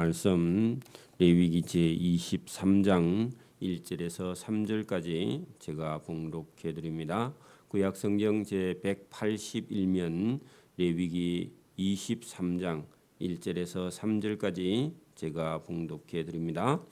말씀 레위기 제23장 1절에서 3절까지 제가 봉독해 드립니다. 구약 성경 제181면 레위기 23장 1절에서 3절까지 제가 봉독해 드립니다.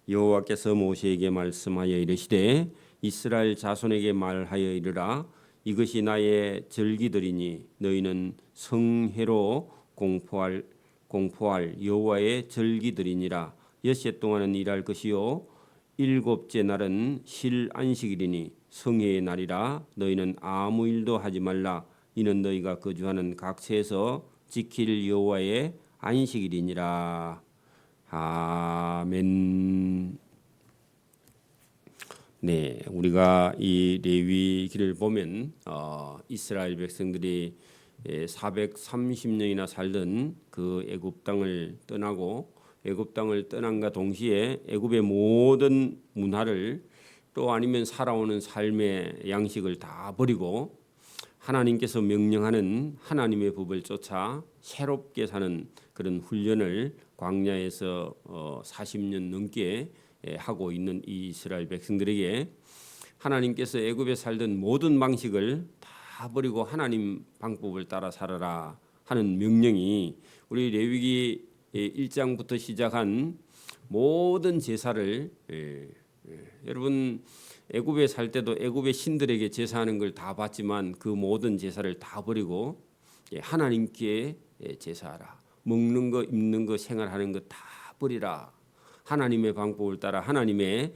여호와께서 모세에게 말씀하여 이르시되 이스라엘 자손에게 말하여 이르라. 이것이 나의 절기들이니 너희는 성회로 공포할 여호와의 절기들이니라. 엿새 동안은 일할 것이요 일곱째 날은 실 안식일이니 성회의 날이라. 너희는 아무 일도 하지 말라. 이는 너희가 거주하는 각처에서 지킬 여호와의 안식일이니라. 아멘. 네, 우리가 이 레위기를 보면 이스라엘 백성들이 430년이나 살던 그 애굽 땅을 떠나고 애굽 땅을 떠난과 동시에 애굽의 모든 문화를 또 아니면 살아오는 삶의 양식을 다 버리고 하나님께서 명령하는 하나님의 법을 쫓아 새롭게 사는 그런 훈련을 광야에서 40년 넘게 하고 있는 이 이스라엘 백성들에게 하나님께서 애굽에 살던 모든 방식을 다 버리고 하나님 방법을 따라 살아라 하는 명령이 우리 레위기 1장부터 시작한 모든 제사를 여러분 애굽에 살 때도 애굽의 신들에게 제사하는 걸 다 봤지만 그 모든 제사를 다 버리고 하나님께 제사하라. 먹는 거 입는 거 생활하는 거 다 버리라. 하나님의 방법을 따라 하나님의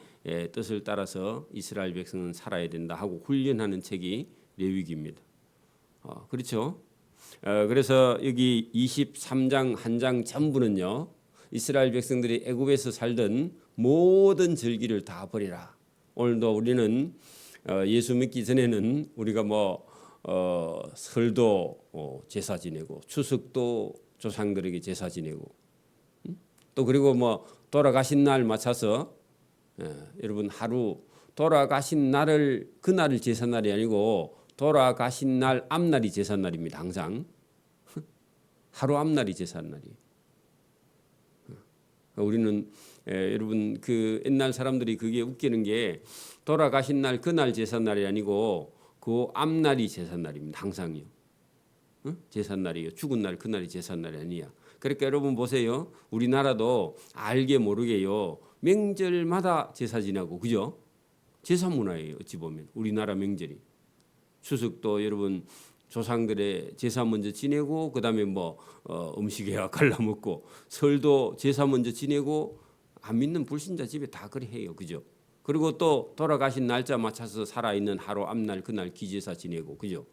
뜻을 따라서 이스라엘 백성은 살아야 된다 하고 훈련하는 책이 레위기입니다. 그렇죠? 그래서 여기 23장 한 장 전부는요. 이스라엘 백성들이 애굽에서 살던 모든 절기를 다 버리라. 오늘도 우리는 예수 믿기 전에는 우리가 설도 제사 지내고 추석도 조상들에게 제사 지내고 또 그리고 돌아가신 날 맞춰서 여러분 하루 돌아가신 날을 그날을 제사날이 아니고 돌아가신 날 앞날이 제사날입니다. 항상 하루 앞날이 제사날이에요. 우리는 여러분 그 옛날 사람들이 그게 웃기는 게 돌아가신 날 그날 제사날이 아니고 그 앞날이 제사날입니다. 항상요. 제사날이에요. 죽은 날 그날이 제사날이 아니야. 그러니까 여러분 보세요. 우리나라도 알게 모르게요. 명절마다 제사 지내고 그죠? 제사 문화예요. 어찌 보면 우리나라 명절이. 추석도 여러분 조상들의 제사 먼저 지내고 그다음에 음식에야 갈라 먹고 설도 제사 먼저 지내고 안 믿는 불신자 집에 다 그래 해요. 그죠? 그리고 또 돌아가신 날짜 맞춰서 살아있는 하루 앞날 그날 기제사 지내고 그죠?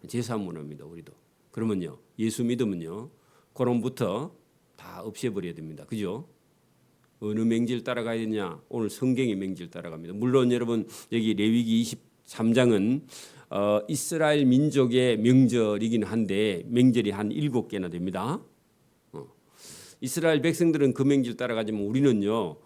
제사 문화입니다. 우리도. 그러면요. 예수 믿으면요. 그럼부터 다 없애버려야 됩니다. 그죠? 어느 명절 따라가야 되냐? 오늘 성경의 명절 따라갑니다. 물론 여러분 여기 레위기 23장은 이스라엘 민족의 명절이긴 한데 명절이 한 7개나 됩니다. 이스라엘 백성들은 그 명절 따라가지만 우리는요.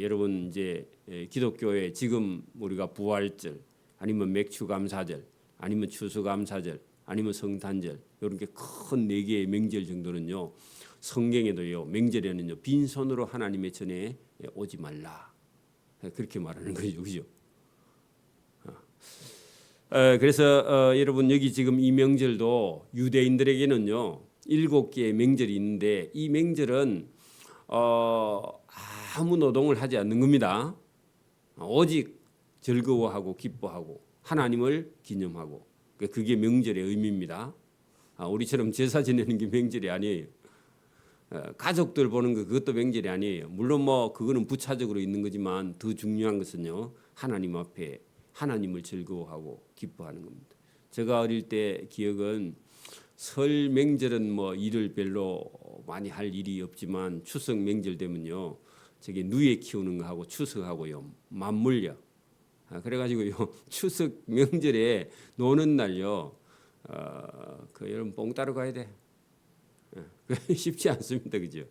여러분 이제 기독교에 지금 우리가 부활절 아니면 맥추감사절 아니면 추수감사절 아니면 성탄절 이렇게 큰 4개의 명절 정도는요. 성경에도요. 명절에는요. 빈손으로 하나님의 전에 오지 말라. 그렇게 말하는 거죠. 그죠? 그래서 여러분 여기 지금 이 명절도 유대인들에게는요 7개의 명절이 있는데 이 명절은 아무 노동을 하지 않는 겁니다. 오직 즐거워하고 기뻐하고 하나님을 기념하고 그게 명절의 의미입니다. 우리처럼 제사 지내는 게 명절이 아니에요. 가족들 보는 거 그것도 명절이 아니에요. 물론 그거는 부차적으로 있는 거지만 더 중요한 것은요 하나님 앞에 하나님을 즐거워하고 기뻐하는 겁니다. 제가 어릴 때 기억은 설 명절은 일을 별로 많이 할 일이 없지만 추석 명절 되면요 저기 누에 키우는 거하고 추석하고요 맞물려. 그래가지고요 추석 명절에 노는 날요 여러분 뽕 따러 가야 돼. 쉽지 않습니다, 그죠?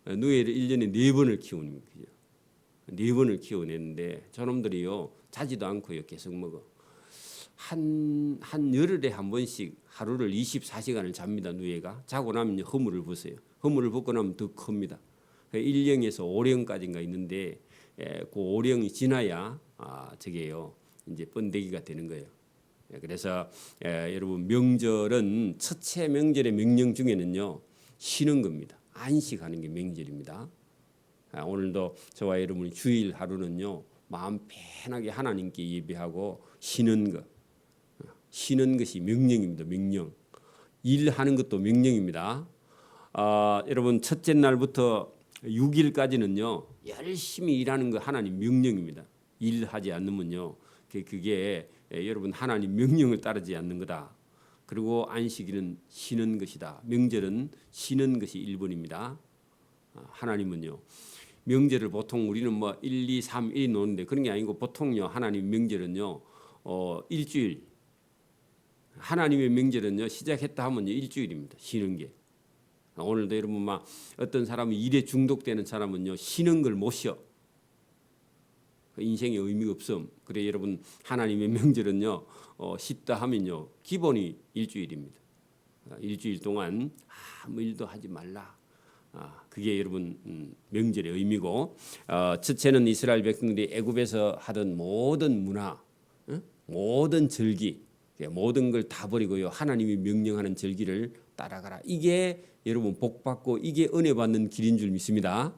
누에를 1년에 4번을 키우는 거죠. 4번을 키워내는데 저놈들이요 자지도 않고요 계속 먹어. 한 열흘에 한 번씩 하루를 24시간을 잡니다. 누에가 자고 나면 허물을 벗어요. 허물을 벗고 나면 더 큽니다. 1령에서 5령까지인가 있는데 그 5령이 지나야 저게요 이제 번데기가 되는 거예요. 그래서 여러분 명절은 첫째 명절의 명령 중에는요 쉬는 겁니다. 안식하는 게 명절입니다. 오늘도 저와 여러분이 주일 하루는요 마음 편하게 하나님께 예배하고 쉬는 것, 쉬는 것이 명령입니다. 명령. 일하는 것도 명령입니다. 여러분 첫째 날부터 6일까지는요 열심히 일하는 거 하나님 명령입니다. 일하지 않으면요 그게 여러분 하나님 명령을 따르지 않는 거다. 그리고 안식일은 쉬는 것이다. 명절은 쉬는 것이 1번입니다. 하나님은요 명절을 보통 우리는 뭐 1, 2, 3, 1이 노는데 그런 게 아니고 보통요 하나님 명절은요 일주일. 하나님의 명절은요 시작했다 하면요 일주일입니다. 쉬는 게. 오늘도 여러분 막 어떤 사람은 일에 중독되는 사람은요 쉬는 걸 못 쉬어. 인생에 의미가 없음. 그래 여러분 하나님의 명절은요 쉽다 하면요 기본이 일주일입니다. 일주일 동안 아무 일도 하지 말라. 그게 여러분 명절의 의미고 첫째는 이스라엘 백성들이 애굽에서 하던 모든 문화, 모든 절기, 모든 걸 다 버리고요 하나님이 명령하는 절기를 따라가라. 이게 여러분 복받고 이게 은혜 받는 길인 줄 믿습니다.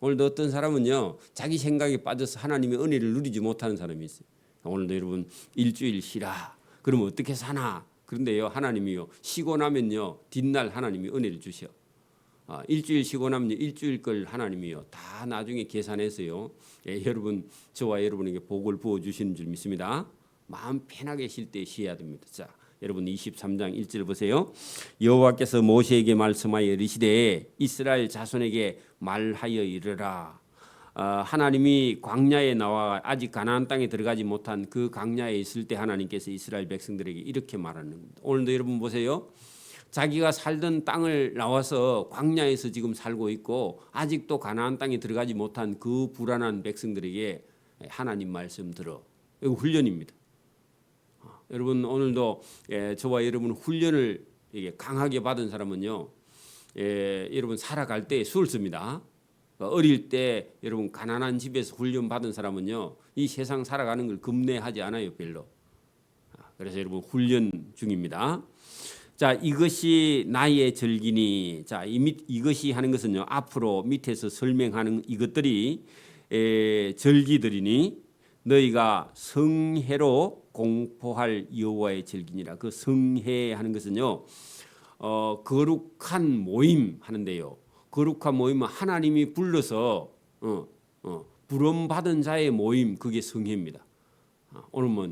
오늘도 어떤 사람은요 자기 생각에 빠져서 하나님의 은혜를 누리지 못하는 사람이 있어요. 오늘도 여러분 일주일 쉬라. 그러면 어떻게 사나? 그런데요 하나님이요 쉬고 나면요 뒷날 하나님이 은혜를 주셔. 일주일 쉬고 나면 일주일 걸 하나님이요 다 나중에 계산해서요 여러분 저와 여러분에게 복을 부어 주시는 줄 믿습니다. 마음 편하게 쉴 때 쉬어야 됩니다. 자, 여러분 23장 1절 보세요. 여호와께서 모세에게 말씀하여 이르시되 이스라엘 자손에게 말하여 이르라. 하나님이 광야에 나와 아직 가나안 땅에 들어가지 못한 그 광야에 있을 때 하나님께서 이스라엘 백성들에게 이렇게 말하는 겁니다. 오늘도 여러분 보세요. 자기가 살던 땅을 나와서 광야에서 지금 살고 있고 아직도 가나안 땅에 들어가지 못한 그 불안한 백성들에게 하나님 말씀 들어. 이거 훈련입니다. 여러분 오늘도 저와 여러분 훈련을 강하게 받은 사람은요 여러분 살아갈 때 수월습니다. 어릴 때 여러분 가난한 집에서 훈련 받은 사람은요 이 세상 살아가는 걸 겁내하지 않아요 별로. 그래서 여러분 훈련 중입니다. 자 이것이 나의 절기니. 자 이것이 하는 것은요 앞으로 밑에서 설명하는 이것들이 절기들이니 너희가 성회로 공포할 여호와의 절기니라. 그 성회 하는 것은요 거룩한 모임 하는데요. 거룩한 모임은 하나님이 불러서 부름 받은 자의 모임, 그게 성회입니다. 오늘 뭐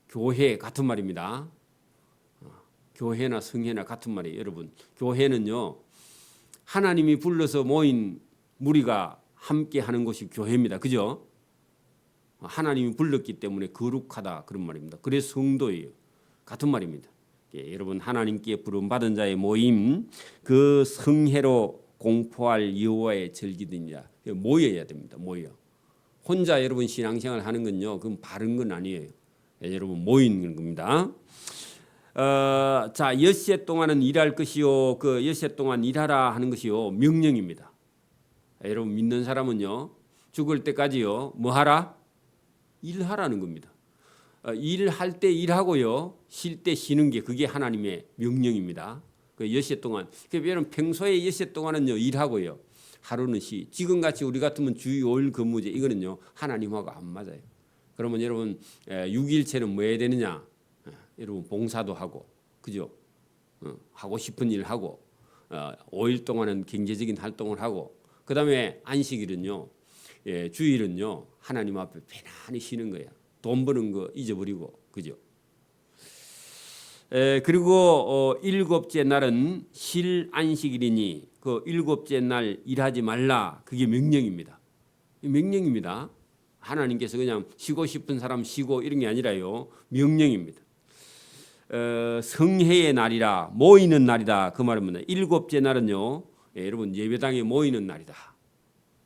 교회 같은 말입니다. 교회나 성회나 같은 말이에요. 여러분 교회는요 하나님이 불러서 모인 무리가 함께 하는 것이 교회입니다. 그죠? 하나님이 불렀기 때문에 거룩하다 그런 말입니다. 그래서 성도예요. 같은 말입니다. 여러분 하나님께 부름받은 자의 모임, 그 성회로 공포할 여호와의 절기들이냐 모여야 됩니다. 모여. 혼자 여러분 신앙생활 하는 건요 그건 바른 건 아니에요. 여러분 모이는 겁니다. 자 엿새 동안은 일할 것이요 그 엿새 동안 일하라 하는 것이요 명령입니다. 여러분 믿는 사람은요 죽을 때까지요 뭐 하라? 일하라는 겁니다. 일할 때 일하고요 쉴 때 쉬는 게 그게 하나님의 명령입니다. 그 엿새 동안 여러분 평소에 엿새 동안은요 일하고요 하루는 쉬. 지금 같이 우리 같으면 주 5일 근무제 이거는요 하나님하고 안 맞아요. 그러면 여러분 6일째는 뭐 해야 되느냐? 여러분 봉사도 하고 그죠? 하고 싶은 일 하고 5일 동안은 경제적인 활동을 하고 그 다음에 안식일은요 주일은요 하나님 앞에 편안히 쉬는 거야. 돈 버는 거 잊어버리고 그죠? 그리고 일곱째 날은 실 안식일이니 그 일곱째 날 일하지 말라. 그게 명령입니다. 명령입니다. 하나님께서 그냥 쉬고 싶은 사람 쉬고 이런 게 아니라요 명령입니다. 성회의 날이라 모이는 날이다 그 말입니다. 일곱째 날은요 여러분 예배당에 모이는 날이다.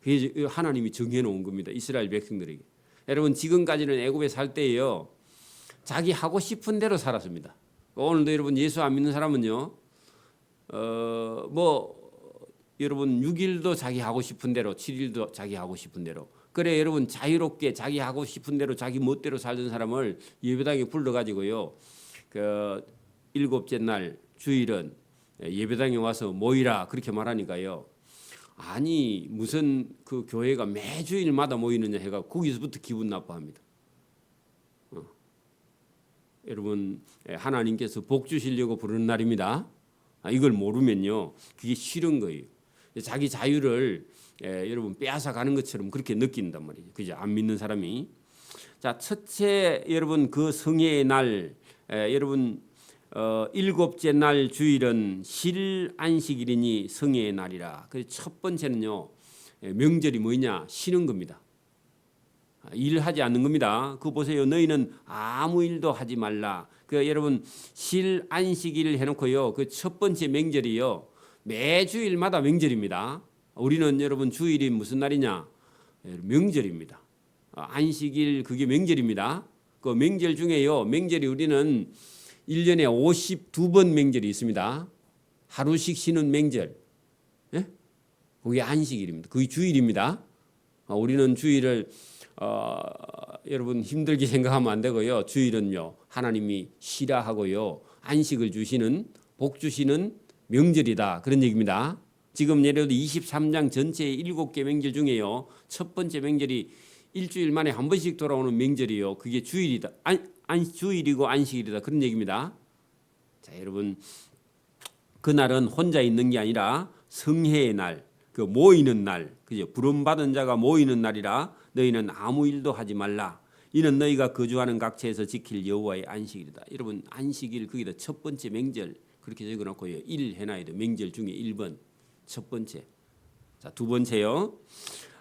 그게 하나님이 정해놓은 겁니다. 이스라엘 백성들에게. 여러분 지금까지는 애굽에 살 때예요 자기 하고 싶은 대로 살았습니다. 오늘도 여러분 예수 안 믿는 사람은요 뭐 여러분 6일도 자기 하고 싶은 대로, 7일도 자기 하고 싶은 대로. 그래 여러분 자유롭게 자기 하고 싶은 대로 자기 멋대로 살던 사람을 예배당에 불러가지고요. 그 일곱째 날 주일은 예배당에 와서 모이라 그렇게 말하니까요. 아니 무슨 그 교회가 매주일마다 모이느냐 해가 거기서부터 기분 나빠합니다. 여러분 하나님께서 복 주시려고 부르는 날입니다. 이걸 모르면요 그게 싫은 거예요. 자기 자유를 여러분 빼앗아 가는 것처럼 그렇게 느낀단 말이죠. 그죠? 안 믿는 사람이. 자, 첫째 여러분 그 성회의 날 여러분 일곱째 날 주일은 실 안식일이니 성회의 날이라. 그래서 첫 번째는요 명절이 뭐냐 쉬는 겁니다. 일하지 않는 겁니다. 그거 보세요. 너희는 아무 일도 하지 말라. 그 여러분 실 안식일 해놓고요. 그 첫 번째 명절이요. 매주일마다 명절입니다. 우리는 여러분 주일이 무슨 날이냐? 명절입니다. 안식일 그게 명절입니다. 그 명절 중에요. 명절이 우리는 1년에 52번 명절이 있습니다. 하루씩 쉬는 명절. 예? 그게 안식일입니다. 그게 주일입니다. 우리는 주일을 여러분 힘들게 생각하면 안 되고요. 주일은요 하나님이 쉬라 하고요 안식을 주시는 복 주시는 명절이다 그런 얘기입니다. 지금 예를 들어 23장 전체의 7개 명절 중에요 첫 번째 명절이 일주일 만에 한 번씩 돌아오는 명절이요. 그게 주일이다. 주일이고 안식일이다 그런 얘기입니다. 자 여러분 그날은 혼자 있는 게 아니라 성회의 날, 그 모이는 날, 그죠? 부름받은 자가 모이는 날이라 너희는 아무 일도 하지 말라. 이는 너희가 거주하는 각처에서 지킬 여호와의 안식일이다. 여러분 안식일 거기다 첫 번째 명절 그렇게 적어놓고요. 1 해놔야 돼. 명절 중에 1번 첫 번째. 자, 두 번째요.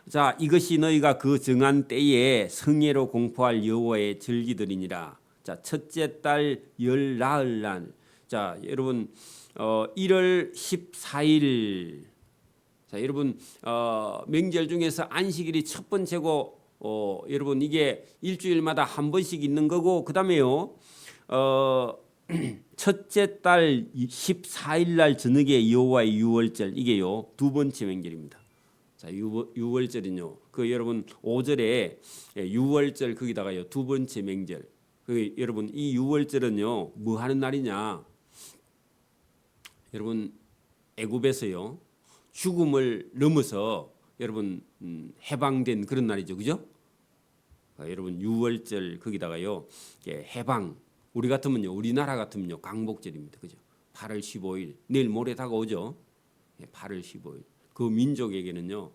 자 이것이 너희가 그 정한 때에 성회로 공포할 여호와의 절기들이니라. 자 첫째 달 열 나흘 날. 자 여러분 1월 14일. 자 여러분 명절 중에서 안식일이 첫 번째고 여러분 이게 일주일마다 한 번씩 있는 거고 그다음에요 첫째 달 14일 날 저녁에 여호와의 유월절 이게요 두 번째 명절입니다. 자 유월절은요 그 여러분 5절에 유월절 거기다가요 두 번째 명절. 그 여러분 이 유월절은요 뭐 하는 날이냐? 여러분 애굽에서요 죽음을 넘어서 여러분 해방된 그런 날이죠, 그죠? 여러분 유월절 거기다가요 해방. 우리 같으면요, 우리나라 같으면요 광복절입니다, 그죠? 8월 15일 내일 모레 다가오죠. 8월 15일 그 민족에게는요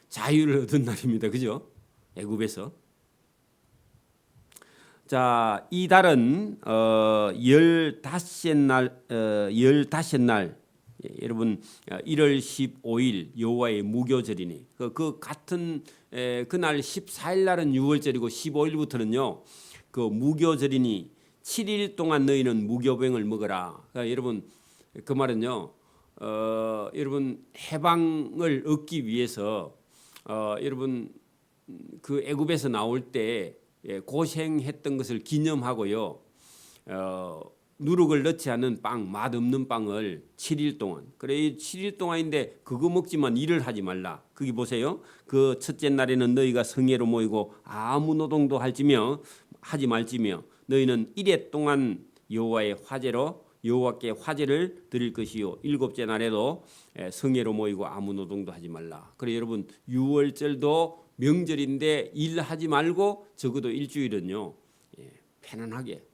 자유를 얻은 날입니다, 그죠? 애굽에서. 자, 이 달은 15날 여러분 1월 15일 여호와의 무교절이니 그 같은 그날 14일 날은 유월절이고 15일부터는요 그 무교절이니 7일 동안 너희는 무교병을 먹어라. 그러니까 여러분 그 말은요 여러분 해방을 얻기 위해서 여러분 그 애굽에서 나올 때 고생했던 것을 기념하고요 누룩을 넣지 않은 빵, 맛없는 빵을 7일 동안. 그래 7일 동안인데 그거 먹지만 일을 하지 말라. 거기 보세요. 그 첫째 날에는 너희가 성회로 모이고 아무 노동도 하지 말지며 너희는 1회 동안 여호와의 화제로 여호와께 화제를 드릴 것이요 일곱째 날에도 성회로 모이고 아무 노동도 하지 말라. 그래 여러분 유월절도 명절인데 일하지 말고 적어도 일주일은요 편안하게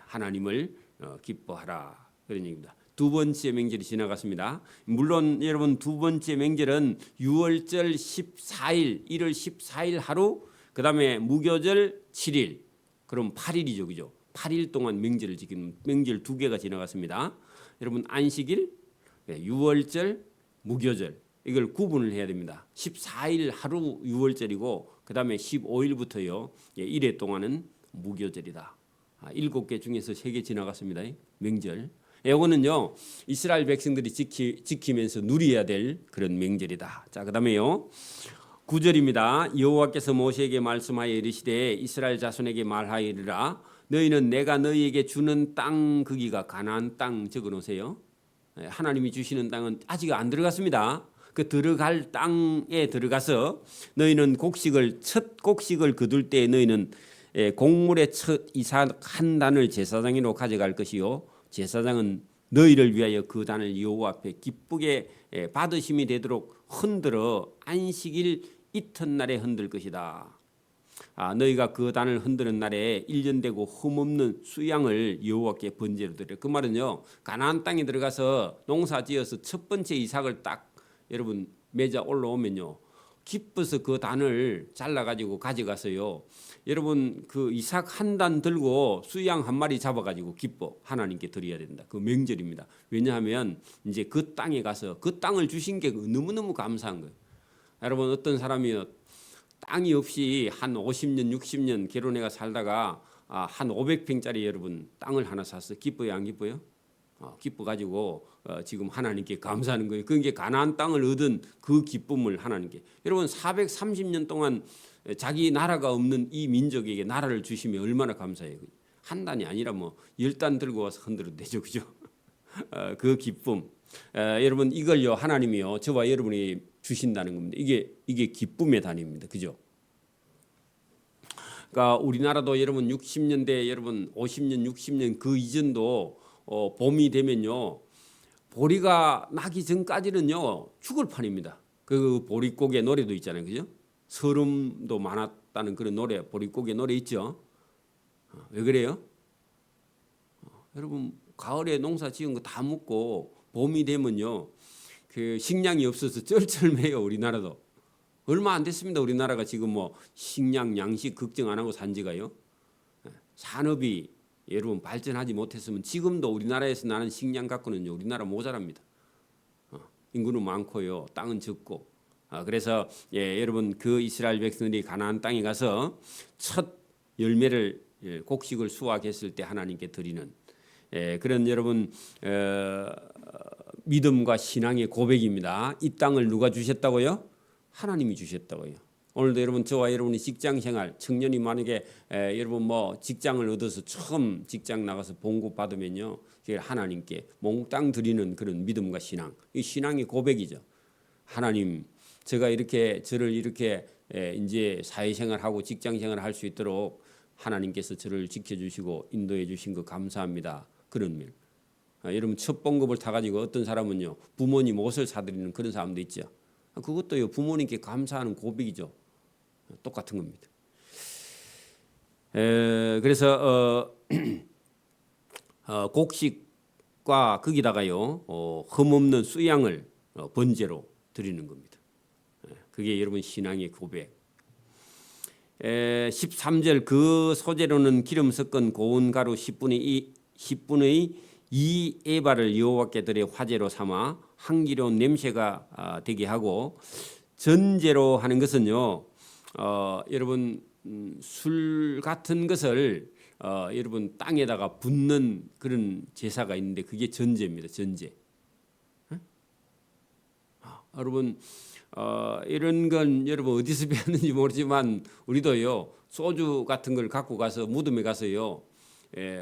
하나님을 기뻐하라 그런 얘기입니다. 두 번째 명절이 지나갔습니다. 물론 여러분 두 번째 명절은 유월절 14일 1월 14일 하루 그 다음에 무교절 7일 그럼 8일이죠, 그죠? 8일 동안 명절을 지키는 명절 두 개가 지나갔습니다. 여러분 안식일, 유월절, 무교절 이걸 구분을 해야 됩니다. 14일 하루 유월절이고 그 다음에 15일부터요 1회 동안은 무교절이다. 7개 중에서 3개 지나갔습니다. 명절. 이거는요 이스라엘 백성들이 지키면서 누려야 될 그런 명절이다. 자 그다음에요 9절입니다. 여호와께서 모세에게 말씀하여 이르시되 이스라엘 자손에게 말하이르라 너희는 내가 너희에게 주는 땅 거기가 가나안 땅 적어놓으세요. 하나님이 주시는 땅은 아직 안 들어갔습니다. 그 들어갈 땅에 들어가서 너희는 첫 곡식을 거둘 때 너희는 곡물의 첫 이삭 한 단을 제사장으로 가져갈 것이요 제사장은 너희를 위하여 그 단을 여호와 앞에 기쁘게 받으심이 되도록 흔들어 안식일 이튿날에 흔들 것이다. 너희가 그 단을 흔드는 날에 1년 되고 흠없는 수양을 여호와께 번제로 드려. 그 말은요, 가나안 땅에 들어가서 농사지어서 첫 번째 이삭을 딱 여러분 맺어 올라오면요, 기뻐서 그 단을 잘라가지고 가져가서요, 여러분 그 이삭 한 단 들고 수양 한 마리 잡아가지고 기뻐 하나님께 드려야 된다. 그 명절입니다. 왜냐하면 이제 그 땅에 가서 그 땅을 주신 게 너무너무 감사한 거예요. 여러분 어떤 사람이요, 땅이 없이 한 50년 60년 결혼해가 살다가 한 500평짜리 여러분 땅을 하나 샀어. 기뻐요 안 기뻐요? 기뻐가지고 지금 하나님께 감사하는 거예요. 그게 가나안 땅을 얻은 그 기쁨을 하나님께. 여러분 430년 동안 자기 나라가 없는 이 민족에게 나라를 주시면 얼마나 감사해요. 한 단이 아니라 뭐 10단 들고 와서 흔들어도 되죠, 그죠? 그 기쁨. 여러분 이걸요 하나님이요 저와 여러분이 주신다는 겁니다. 이게 기쁨의 단위입니다, 그죠? 그러니까 우리나라도 여러분 60년대 여러분 50년 60년 그 이전도 봄이 되면요 보리가 나기 전까지는요 죽을 판입니다. 그 보릿고개 노래도 있잖아요, 그죠? 서름도 많았다는 그런 노래, 보릿고개 노래 있죠. 왜 그래요? 여러분 가을에 농사 지은 거 다 먹고 봄이 되면요 그 식량이 없어서 쩔쩔매요. 우리나라도 얼마 안 됐습니다. 우리나라가 지금 뭐 식량 양식 걱정 안 하고 산 지가요. 산업이 여러분 발전하지 못했으면 지금도 우리나라에서 나는 식량 갖고는요 우리나라 모자랍니다. 인구는 많고요 땅은 적고. 그래서 여러분 그 이스라엘 백성들이 가나안 땅에 가서 첫 열매를 곡식을 수확했을 때 하나님께 드리는 그런 여러분 믿음과 신앙의 고백입니다. 이 땅을 누가 주셨다고요? 하나님이 주셨다고요. 오늘도 여러분 저와 여러분이 직장 생활 청년이 만약에 여러분 뭐 직장을 얻어서 처음 직장 나가서 봉급 받으면요 하나님께 몽땅 드리는 그런 믿음과 신앙, 이 신앙의 고백이죠. 하나님 제가 이렇게 저를 이렇게 이제 사회생활하고 직장생활을 할 수 있도록 하나님께서 저를 지켜주시고 인도해 주신 거 감사합니다. 그런 면. 여러분 첫 봉급을 타가지고 어떤 사람은요 부모님 옷을 사드리는 그런 사람도 있죠. 그것도요 부모님께 감사하는 고백이죠. 똑같은 겁니다. 그래서 곡식과 거기다가요 흠없는 수양을 번제로 드리는 겁니다. 그게 여러분 신앙의 고백. 13절 그 소재로는 기름 섞은 고운 가루 10분의 2 에바를 여호와께 드려 화제로 삼아 향기로운 냄새가 되게 하고, 전제로 하는 것은요 여러분 술 같은 것을 여러분 땅에다가 붓는 그런 제사가 있는데 그게 전제입니다. 전제. 여러분 이런 건 여러분 어디서 배웠는지 모르지만 우리도요 소주 같은 걸 갖고 가서 무덤에 가서요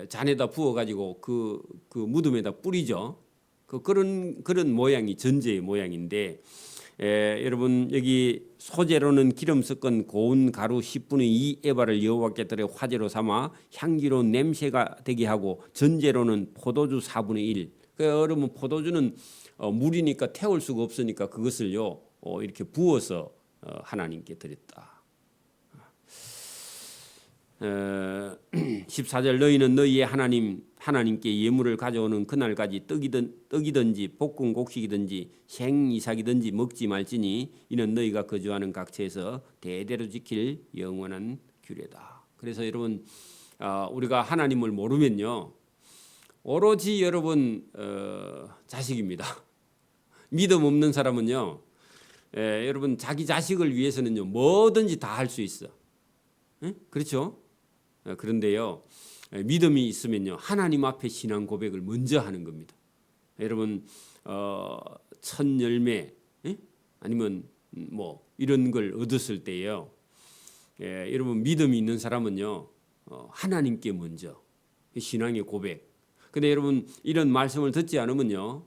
잔에다 부어가지고 그 무덤에다 뿌리죠. 그런 모양이 전제의 모양인데 여러분 여기 소재로는 기름 섞은 고운 가루 10분의 2 에바를 여호와께 드려 화제로 삼아 향기로운 냄새가 되게 하고, 전제로는 포도주 4분의 1. 여러분 포도주는 물이니까 태울 수가 없으니까 그것을요 이렇게 부어서 하나님께 드렸다. 14절 너희는 너희의 하나님께 예물을 가져오는 그날까지 떡이든지 볶은 곡식이든지 생이삭이든지 먹지 말지니 이는 너희가 거주하는 각처에서 대대로 지킬 영원한 규례다. 그래서 여러분 우리가 하나님을 모르면요 오로지 여러분 자식입니다. 믿음 없는 사람은요 여러분 자기 자식을 위해서는요 뭐든지 다 할 수 있어. 그렇죠? 그런데요 믿음이 있으면요 하나님 앞에 신앙 고백을 먼저 하는 겁니다. 여러분 첫 열매 아니면 뭐 이런 걸 얻었을 때요 여러분 믿음이 있는 사람은요 하나님께 먼저 신앙의 고백. 근데 여러분 이런 말씀을 듣지 않으면요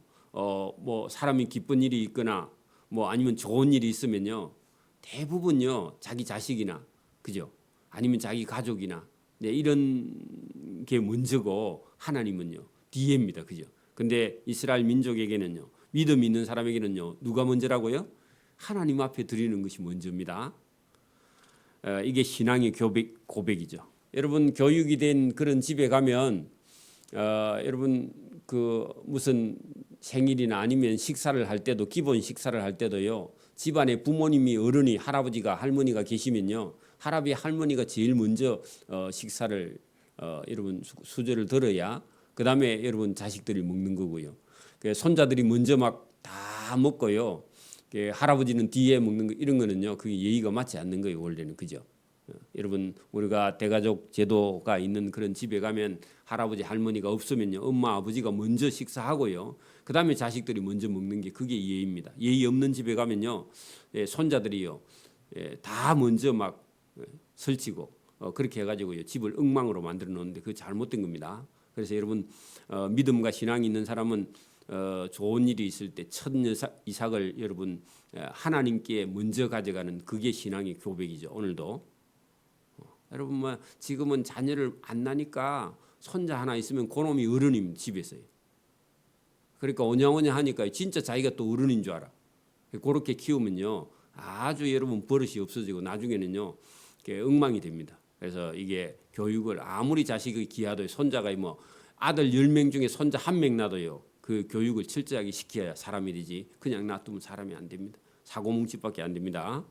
뭐 사람이 기쁜 일이 있거나 뭐 아니면 좋은 일이 있으면요 대부분요 자기 자식이나 그죠? 아니면 자기 가족이나 네, 이런 게 먼저고 하나님은요 뒤에입니다, 그죠? 근데 이스라엘 민족에게는요 믿음 있는 사람에게는요 누가 먼저라고요? 하나님 앞에 드리는 것이 먼저입니다. 이게 신앙의 고백이죠. 여러분 교육이 된 그런 집에 가면 여러분 그 무슨 생일이나 아니면 식사를 할 때도 기본 식사를 할 때도요 집안에 부모님이 어른이 할아버지가 할머니가 계시면요 할아버지 할머니가 제일 먼저 식사를 여러분 수저를 들어야 그 다음에 여러분 자식들이 먹는 거고요. 손자들이 먼저 막 다 먹고요. 할아버지는 뒤에 먹는 거 이런 거는요 그게 예의가 맞지 않는 거예요 원래는 그죠? 여러분 우리가 대가족 제도가 있는 그런 집에 가면 할아버지 할머니가 없으면요 엄마 아버지가 먼저 식사하고요 그 다음에 자식들이 먼저 먹는 게 그게 예의입니다. 예의 없는 집에 가면요 손자들이요 다 먼저 막 설치고 그렇게 해가지고요 집을 엉망으로 만들어 놓는데 그거 잘못된 겁니다. 그래서 여러분 믿음과 신앙이 있는 사람은 좋은 일이 있을 때 첫 이삭을 여러분 하나님께 먼저 가져가는 그게 신앙의 고백이죠. 오늘도 여러분 뭐 지금은 자녀를 안 나니까 손자 하나 있으면 그놈이 어른임 집에서요. 그러니까 오냐오냐 하니까 진짜 자기가 또 어른인 줄 알아. 그렇게 키우면요 아주 여러분 버릇이 없어지고 나중에는요 엉망이 됩니다. 그래서 이게 교육을 아무리 자식이 귀하도 손자가 뭐 아들 10명 중에 손자 1명 놔도요 그 교육을 철저하게 시켜야 사람이 되지 그냥 놔두면 사람이 안 됩니다. 사고뭉치밖에 안 됩니다.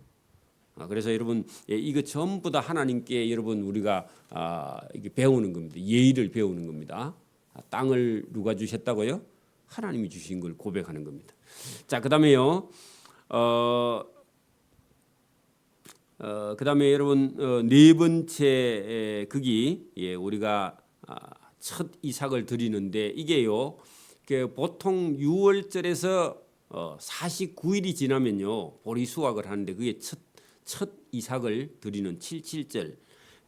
그래서 여러분 이거 전부 다 하나님께 여러분 우리가 이게 배우는 겁니다. 예의를 배우는 겁니다. 땅을 누가 주셨다고요? 하나님이 주신 걸 고백하는 겁니다. 자, 그다음에요. 그다음에 여러분 네 번째 극이 우리가 첫 이삭을 드리는데 이게요. 보통 6월절에서 49일이 지나면요 보리 수확을 하는데 그게 첫 이삭을 드리는 77절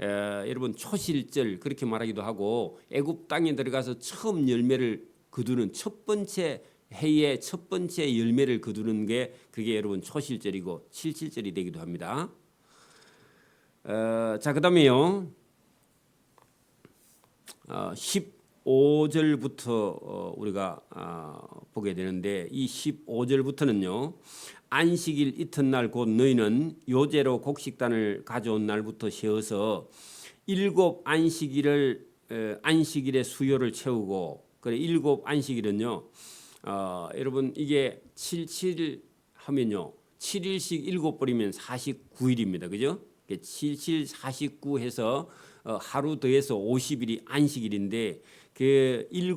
여러분 초실절 그렇게 말하기도 하고 애굽 땅에 들어가서 처음 열매를 거두는 첫 번째 해의 첫 번째 열매를 거두는 게 그게 여러분 초실절이고 77절이 되기도 합니다. 자 그다음에요 15절부터 우리가 보게 되는데 이 15절부터는요 안식일 이튿날 곧 너희는 요제로 곡식단을 가져온 날부터 세어서 7 안식일의 수요를 채우고 그래 7 안식일은요 여러분 이게 77 하면요 7일씩 7버리면 49일입니다. 그죠? 77, 49 해서 하루 더해서 50일이 안식일인데 그 7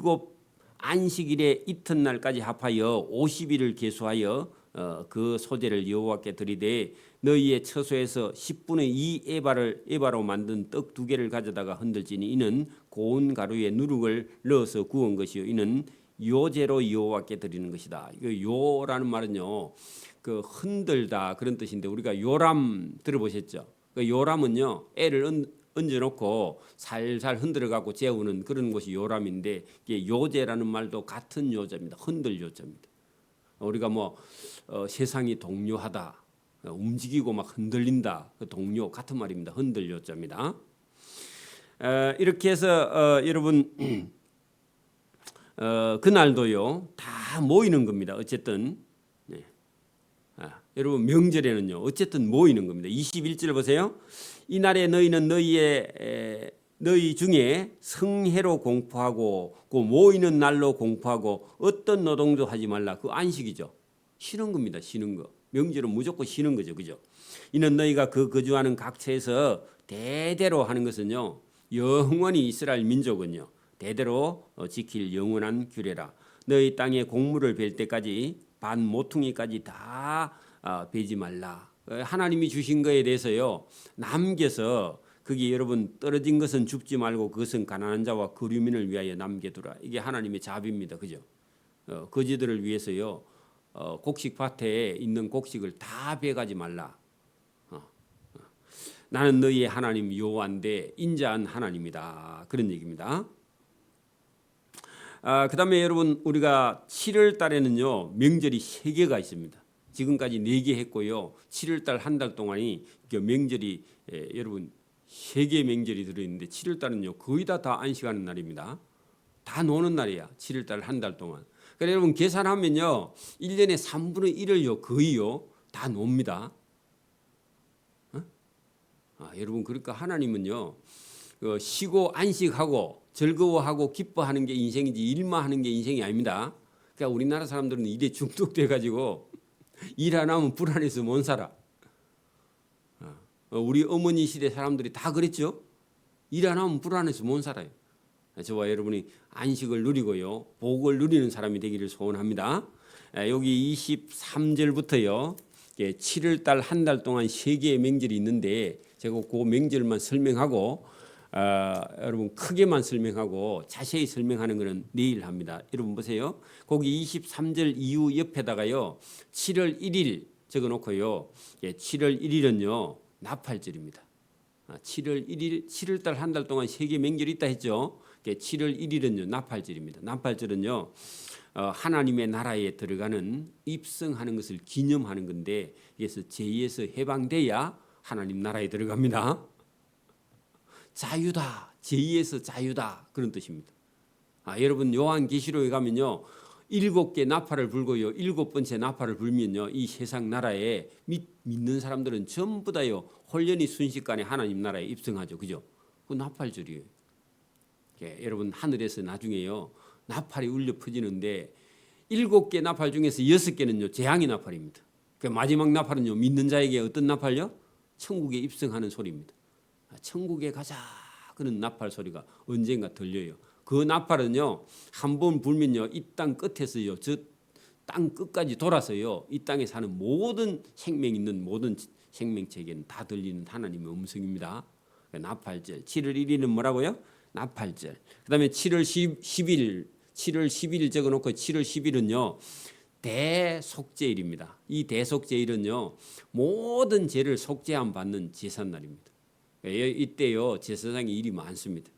안식일의 이튿날까지 합하여 50일을 계수하여 그 소재를 여호와께 드리되 너희의 처소에서 10분의 2 에바로 만든 떡 2개를 가져다가 흔들지니 이는 고운 가루에 누룩을 넣어서 구운 것이요 이는 요제로 여호와께 드리는 것이다. 이 요라는 말은요 그 흔들다 그런 뜻인데 우리가 요람 들어보셨죠? 그 요람은요 애를 얹어놓고 살살 흔들어갖고 재우는 그런 것이 요람인데 이게 요제라는 말도 같은 요자입니다. 흔들 요자입니다. 우리가 뭐 세상이 동요하다, 움직이고 막 흔들린다, 그 동요 같은 말입니다. 흔들 요자입니다. 이렇게 해서 여러분 그날도요 다 모이는 겁니다. 어쨌든 네. 여러분 명절에는요 어쨌든 모이는 겁니다. 21절 보세요. 이날에 너희는 너희 중에 성회로 공포하고 그 모이는 날로 공포하고 어떤 노동도 하지 말라. 그 안식이죠. 쉬는 겁니다. 쉬는 거. 명절은 무조건 쉬는 거죠. 그죠? 이는 너희가 그 거주하는 각처에서 대대로 하는 것은요. 영원히 이스라엘 민족은요. 대대로 지킬 영원한 규례라. 너희 땅에 곡물을 벨 때까지 반 모퉁이까지 다 베지 말라. 하나님이 주신 거에 대해서요. 남겨서 거기 여러분 떨어진 것은 줍지 말고 그것은 가난한 자와 거류민을 위하여 남겨두라. 이게 하나님의 자비입니다. 그죠? 거지들을 위해서요. 곡식밭에 있는 곡식을 다 베가지 말라. 나는 너희의 하나님 여호와인데 인자한 하나님이다. 그런 얘기입니다. 그다음에 여러분 우리가 7월 달에는요 명절이 3개가 있습니다. 지금까지 4개 했고요. 7월 달 한 달 동안이 명절이 여러분 3개 명절이 들어있는데 7월 달은요 거의 다 안식하는 날입니다. 다 노는 날이야. 7월 달 한 달 동안. 그러니까 여러분 계산하면요 1년에 3분의 1을요 거의요 다 놉니다. 여러분 그러니까 하나님은요 쉬고 안식하고 즐거워하고 기뻐하는 게 인생이지 일만 하는 게 인생이 아닙니다. 그러니까 우리나라 사람들은 일에 중독돼 가지고 일 안 하면 불안해서 못 살아. 우리 어머니 시대 사람들이 다 그랬죠. 일 안 하면 불안해서 못 살아요. 저와 여러분이 안식을 누리고요 복을 누리는 사람이 되기를 소원합니다. 여기 23절부터요 7월 달 한 달 동안 3개의 명절이 있는데 제가 그 명절만 설명하고 여러분 크게만 설명하고 자세히 설명하는 것은 내일 합니다. 여러분 보세요. 거기 23절 이후 옆에다가요 7월 1일 적어놓고요 7월 1일은요 나팔절입니다. 7월 1일 7월 달 한 달 동안 3개 명절이 있다 했죠. 7월 1일은요 나팔절입니다. 나팔절은요 하나님의 나라에 들어가는 입성하는 것을 기념하는 건데 그래서 죄에서 해방돼야 하나님 나라에 들어갑니다. 자유다. 죄에서 자유다. 그런 뜻입니다. 여러분 요한계시록에 가면요 7개 나팔을 불고요 7번째 나팔을 불면요 이 세상 나라에 믿는 사람들은 전부 다요 홀연히 순식간에 하나님 나라에 입성하죠. 그죠? 그 나팔절이에요. 여러분 하늘에서 나중에요 나팔이 울려 퍼지는데 7개 나팔 중에서 6개는요 재앙의 나팔입니다. 그 마지막 나팔은요 믿는 자에게 어떤 나팔요? 천국에 입성하는 소리입니다. 천국에 가자 그런 나팔 소리가 언젠가 들려요. 그 나팔은요 한 번 불면요 이 땅 끝에서요 저 땅 끝까지 돌아서요 이 땅에 사는 모든 생명 있는 모든 생명체에게는 다 들리는 하나님의 음성입니다. 나팔절 7월 1일은 뭐라고요? 나팔절. 그다음에 7월 10일 적어놓고 7월 10일은요 대속죄일입니다. 이 대속죄일은요 모든 죄를 속죄함 받는 제삿날입니다. 이때요 제사장의 일이 많습니다.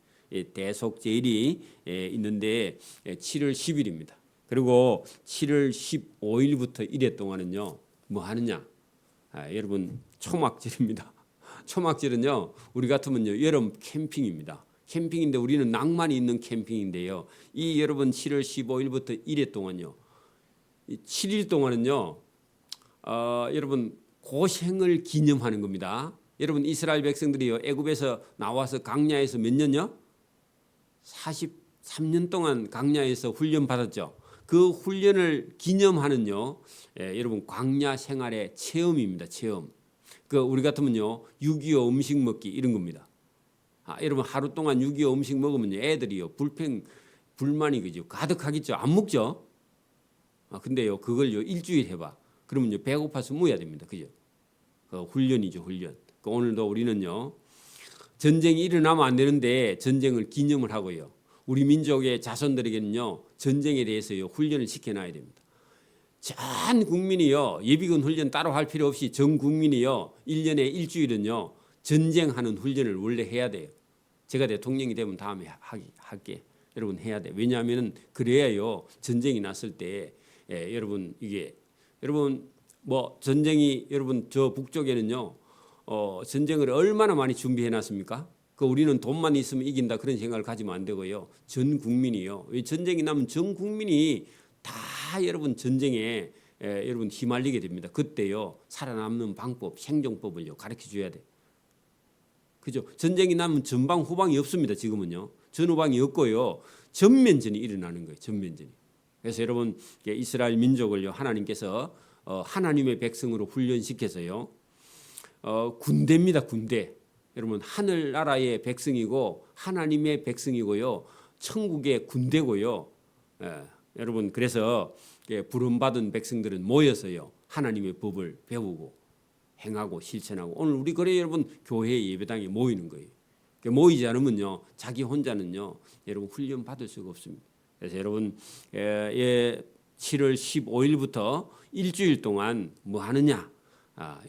대속죄일이 있는데 7월 10일입니다. 그리고 7월 15일부터 1회 동안은요 뭐 하느냐? 여러분 초막절입니다. 초막절은요 우리 같으면요 여름 캠핑입니다. 캠핑인데 우리는 낭만이 있는 캠핑인데요. 이 여러분 7월 15일부터 1회 동안요 7일 동안은요 여러분 고생을 기념하는 겁니다. 여러분 이스라엘 백성들이요 애굽에서 나와서 광야에서 몇 년요? 43년 동안 광야에서 훈련 받았죠. 그 훈련을 기념하는요 여러분 광야 생활의 체험입니다. 체험. 그 우리 같으면요 6.25 음식 먹기 이런 겁니다. 여러분 하루 동안 6.25 음식 먹으면 애들이요 불만이 그죠 가득하겠죠. 안 먹죠. 근데요 그걸요 일주일 해봐. 그러면요 배고파서 모여야 됩니다. 그죠? 그 훈련이죠 훈련. 오늘도 우리는요 전쟁이 일어나면 안 되는데 전쟁을 기념을 하고요. 우리 민족의 자손들에게는요 전쟁에 대해서요 훈련을 시켜놔야 됩니다. 전 국민이요 예비군 훈련 따로 할 필요 없이 전 국민이요 1년에 일주일은요 전쟁하는 훈련을 원래 해야 돼요. 제가 대통령이 되면 다음에 할게. 여러분 해야 돼. 왜냐하면 그래야요 전쟁이 났을 때 여러분 이게 여러분 뭐 전쟁이 여러분 저 북쪽에는요 전쟁을 얼마나 많이 준비해 놨습니까? 그 우리는 돈만 있으면 이긴다 그런 생각을 가지면 안 되고요. 전 국민이요. 전쟁이 나면 전 국민이 다 여러분 전쟁에 여러분 휘말리게 됩니다. 그때요 살아남는 방법, 생존법을요 가르쳐 줘야 돼. 그죠? 전쟁이 나면 전방 후방이 없습니다. 지금은요 전후방이 없고요 전면전이 일어나는 거예요. 전면전이. 그래서 여러분 이스라엘 민족을요 하나님께서 하나님의 백성으로 훈련시켜서요 군대입니다. 군대. 여러분 하늘나라의 백성이고 하나님의 백성이고요 천국의 군대고요. 여러분 그래서 부름받은 백성들은 모여서요 하나님의 법을 배우고 행하고 실천하고 오늘 우리 그래 여러분 교회 예배당에 모이는 거예요. 모이지 않으면요 자기 혼자는요 여러분 훈련 받을 수가 없습니다. 그래서 여러분 7월 15일부터 일주일 동안 뭐 하느냐?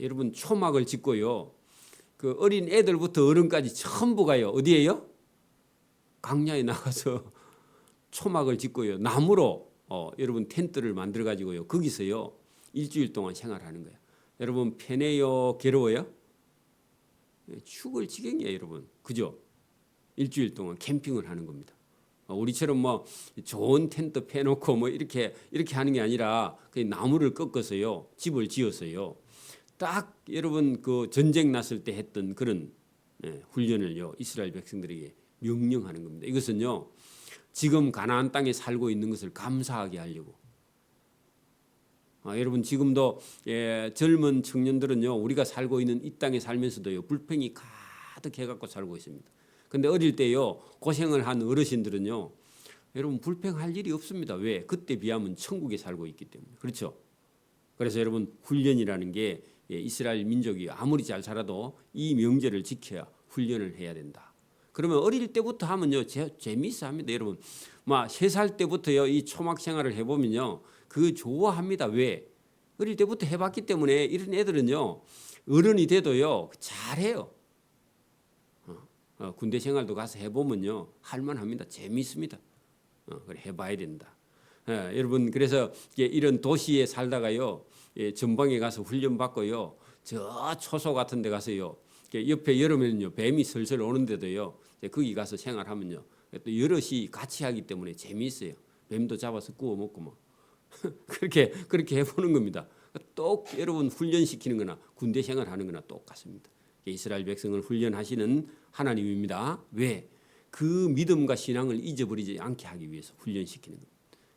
여러분 초막을 짓고요. 그 어린 애들부터 어른까지 전부가요 어디에요? 광야에 나가서 초막을 짓고요. 나무로 여러분 텐트를 만들어 가지고요. 거기서요. 일주일 동안 생활하는 거예요. 여러분 편해요? 괴로워요? 죽을 지경이에요, 여러분. 그죠? 일주일 동안 캠핑을 하는 겁니다. 우리처럼 뭐 좋은 텐트 패놓고 뭐 이렇게 하는 게 아니라 그냥 나무를 꺾어서요. 집을 지었어요. 딱 여러분 그 전쟁 났을 때 했던 그런 훈련을요. 이스라엘 백성들에게 명령하는 겁니다. 이것은요. 지금 가나안 땅에 살고 있는 것을 감사하게 하려고. 여러분 지금도 젊은 청년들은요. 우리가 살고 있는 이 땅에 살면서도요. 불평이 가득해 갖고 살고 있습니다. 근데 어릴 때요. 고생을 한 어르신들은요. 여러분 불평할 일이 없습니다. 왜? 그때 비하면 천국에 살고 있기 때문에. 그렇죠? 그래서 여러분 훈련이라는 게 이스라엘 민족이 아무리 잘 살아도 이 명제를 지켜야 훈련을 해야 된다. 그러면 어릴 때부터 하면요 재미있어 합니다. 여러분 막 3살 때부터요 이 초막 생활을 해보면요 그거 좋아합니다. 왜? 어릴 때부터 해봤기 때문에 이런 애들은요 어른이 돼도요 잘해요. 군대 생활도 가서 해보면요 할만합니다. 재미있습니다. 그래 해봐야 된다. 여러분 그래서 이런 도시에 살다가요 전방에 가서 훈련 받고요 저 초소 같은 데 가서요 옆에 여름에는요 뱀이 슬슬 오는데도요 거기 가서 생활하면요 또 여럿이 같이 하기 때문에 재미있어요. 뱀도 잡아서 구워 먹고 뭐 그렇게 해보는 겁니다. 또 여러분 훈련시키는 거나 군대 생활하는 거나 똑같습니다. 이스라엘 백성을 훈련하시는 하나님입니다. 왜? 그 믿음과 신앙을 잊어버리지 않게 하기 위해서 훈련시키는 겁니다.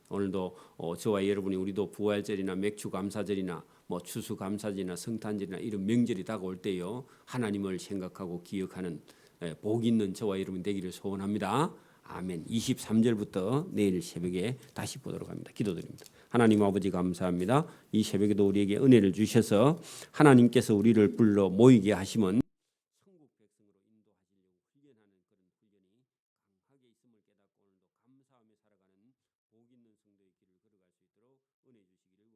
오늘도 저와 여러분이 우리도 부활절이나 맥주감사절이나 뭐 추수감사절이나 성탄절이나 이런 명절이 다가올 때요 하나님을 생각하고 기억하는 복 있는 저와 여러분 되기를 소원합니다. 아멘. 23절부터 내일 새벽에 다시 보도록 합니다. 기도드립니다. 하나님 아버지 감사합니다. 이 새벽에도 우리에게 은혜를 주셔서 하나님께서 우리를 불러 모이게 하시면 천국 백성으로 인도하시려고 훈련하는 그런 훈련이 강하게 있음을 깨닫고 오늘도 감사하며 살아가는 복 있는 성도의 길을 걸어갈 수 있도록 은혜 주시기를